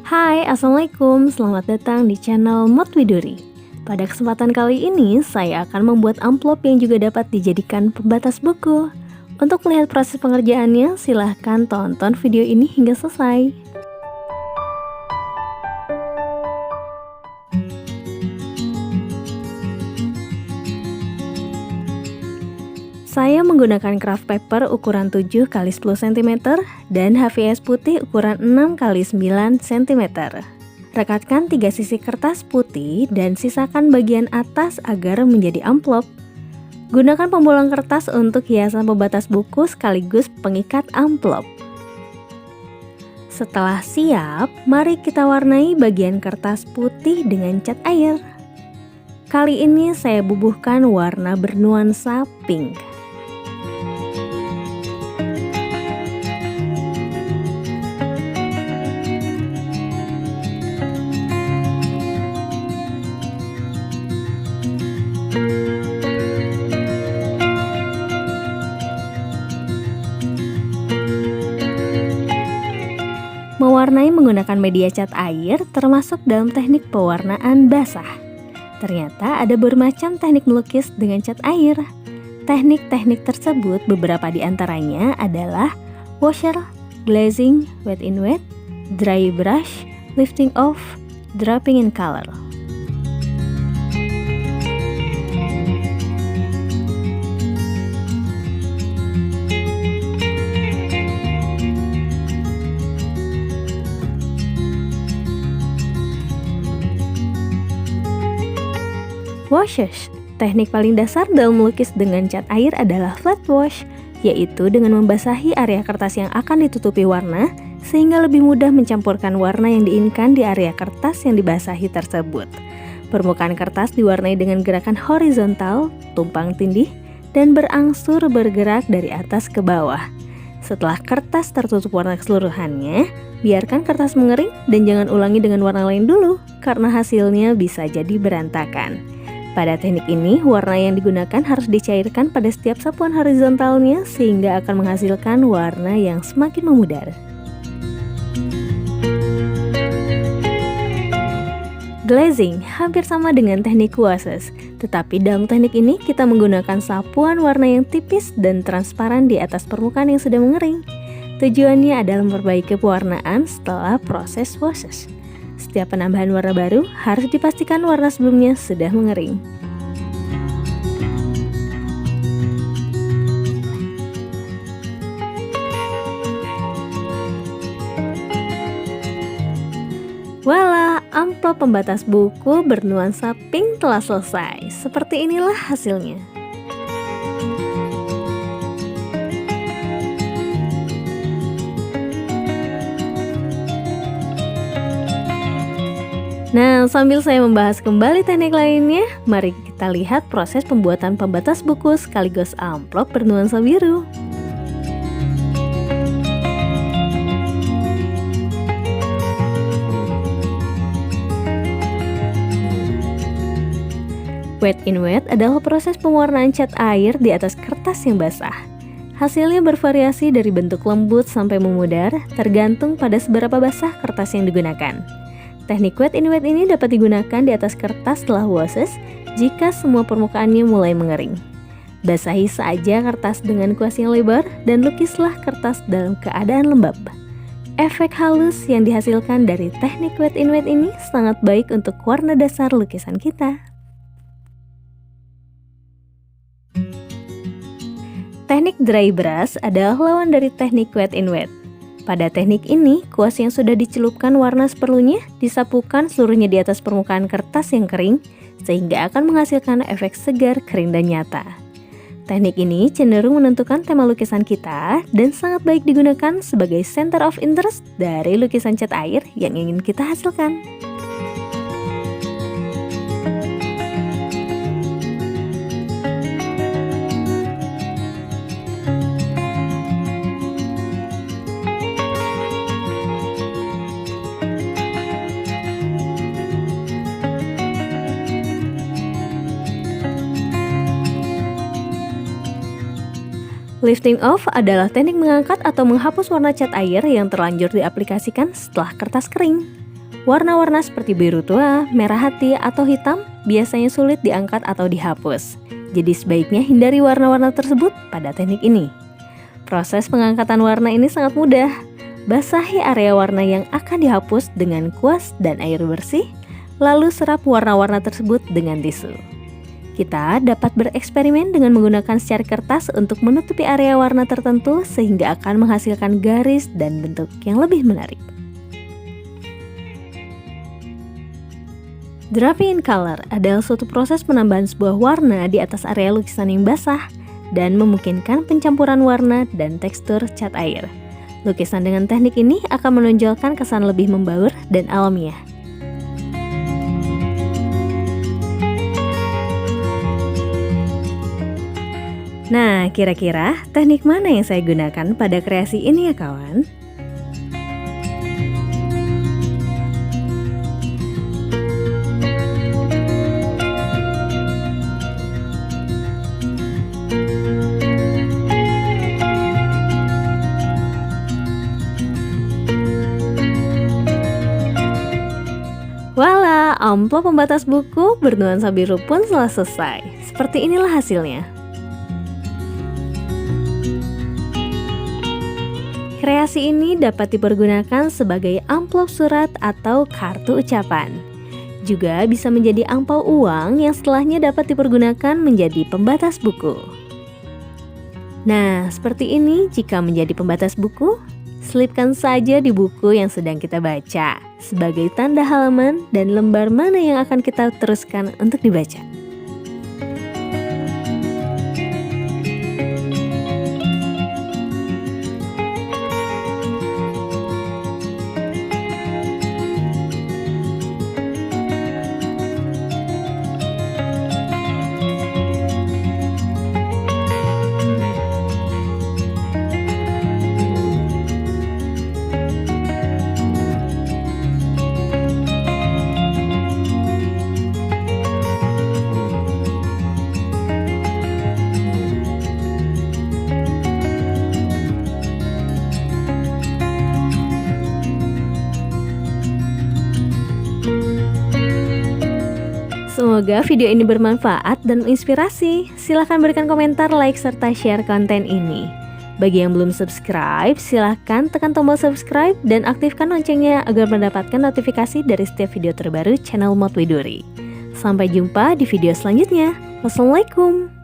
Hai, Assalamualaikum. Selamat datang di channel Mod Widuri. Pada kesempatan kali ini, saya akan membuat amplop yang juga dapat dijadikan pembatas buku. Untuk melihat proses pengerjaannya, silahkan tonton video ini hingga selesai. Saya menggunakan craft paper ukuran 7 x 10 cm dan HVS putih ukuran 6 x 9 cm. Rekatkan 3 sisi kertas putih dan sisakan bagian atas agar menjadi amplop. Gunakan pembolong kertas untuk hiasan pembatas buku sekaligus pengikat amplop. Setelah siap, mari kita warnai bagian kertas putih dengan cat air. Kali ini saya bubuhkan warna bernuansa pink. Mewarnai menggunakan media cat air termasuk dalam teknik pewarnaan basah. Ternyata ada bermacam teknik melukis dengan cat air. Teknik-teknik tersebut beberapa di antaranya adalah washer, glazing, wet in wet, dry brush, lifting off, dropping in color. Washes. Teknik paling dasar dalam melukis dengan cat air adalah flat wash, yaitu dengan membasahi area kertas yang akan ditutupi warna sehingga lebih mudah mencampurkan warna yang diinginkan di area kertas yang dibasahi tersebut. Permukaan kertas diwarnai dengan gerakan horizontal, tumpang tindih, dan berangsur bergerak dari atas ke bawah. Setelah kertas tertutup warna keseluruhannya, biarkan kertas mengering dan jangan ulangi dengan warna lain dulu karena hasilnya bisa jadi berantakan. Pada teknik ini, warna yang digunakan harus dicairkan pada setiap sapuan horizontalnya sehingga akan menghasilkan warna yang semakin memudar. Glazing hampir sama dengan teknik washes, tetapi dalam teknik ini kita menggunakan sapuan warna yang tipis dan transparan di atas permukaan yang sudah mengering. Tujuannya adalah memperbaiki pewarnaan setelah proses washes. Setiap penambahan warna baru harus dipastikan warna sebelumnya sudah mengering. Voila, amplop pembatas buku bernuansa pink telah selesai. Seperti inilah hasilnya. Nah, sambil saya membahas kembali teknik lainnya, mari kita lihat proses pembuatan pembatas buku sekaligus amplop bernuansa biru. Wet in wet adalah proses pewarnaan cat air di atas kertas yang basah. Hasilnya bervariasi dari bentuk lembut sampai memudar, tergantung pada seberapa basah kertas yang digunakan. Teknik wet in wet ini dapat digunakan di atas kertas setelah washes jika semua permukaannya mulai mengering. Basahi saja kertas dengan kuas yang lebar dan lukislah kertas dalam keadaan lembab. Efek halus yang dihasilkan dari teknik wet in wet ini sangat baik untuk warna dasar lukisan kita. Teknik dry brush adalah lawan dari teknik wet in wet. Pada teknik ini, kuas yang sudah dicelupkan warna seperlunya disapukan seluruhnya di atas permukaan kertas yang kering, sehingga akan menghasilkan efek segar, kering, dan nyata. Teknik ini cenderung menentukan tema lukisan kita dan sangat baik digunakan sebagai center of interest dari lukisan cat air yang ingin kita hasilkan. Lifting off adalah teknik mengangkat atau menghapus warna cat air yang terlanjur diaplikasikan setelah kertas kering. Warna-warna seperti biru tua, merah hati, atau hitam biasanya sulit diangkat atau dihapus. Jadi sebaiknya hindari warna-warna tersebut pada teknik ini. Proses pengangkatan warna ini sangat mudah. Basahi area warna yang akan dihapus dengan kuas dan air bersih, lalu serap warna-warna tersebut dengan tisu. Kita dapat bereksperimen dengan menggunakan secari kertas untuk menutupi area warna tertentu sehingga akan menghasilkan garis dan bentuk yang lebih menarik. Draping in color adalah suatu proses penambahan sebuah warna di atas area lukisan yang basah dan memungkinkan pencampuran warna dan tekstur cat air. Lukisan dengan teknik ini akan menonjolkan kesan lebih membaur dan alamiah. Nah, kira-kira teknik mana yang saya gunakan pada kreasi ini ya kawan? Voila, amplop pembatas buku bernuansa biru pun telah selesai. Seperti inilah hasilnya. Kreasi ini dapat dipergunakan sebagai amplop surat atau kartu ucapan. Juga bisa menjadi angpau uang yang setelahnya dapat dipergunakan menjadi pembatas buku. Nah, seperti ini jika menjadi pembatas buku, selipkan saja di buku yang sedang kita baca sebagai tanda halaman dan lembar mana yang akan kita teruskan untuk dibaca. Semoga video ini bermanfaat dan menginspirasi. Silahkan berikan komentar, like, serta share konten ini. Bagi yang belum subscribe, silahkan tekan tombol subscribe dan aktifkan loncengnya agar mendapatkan notifikasi dari setiap video terbaru channel Mod Widuri. Sampai jumpa di video selanjutnya. Wassalamualaikum.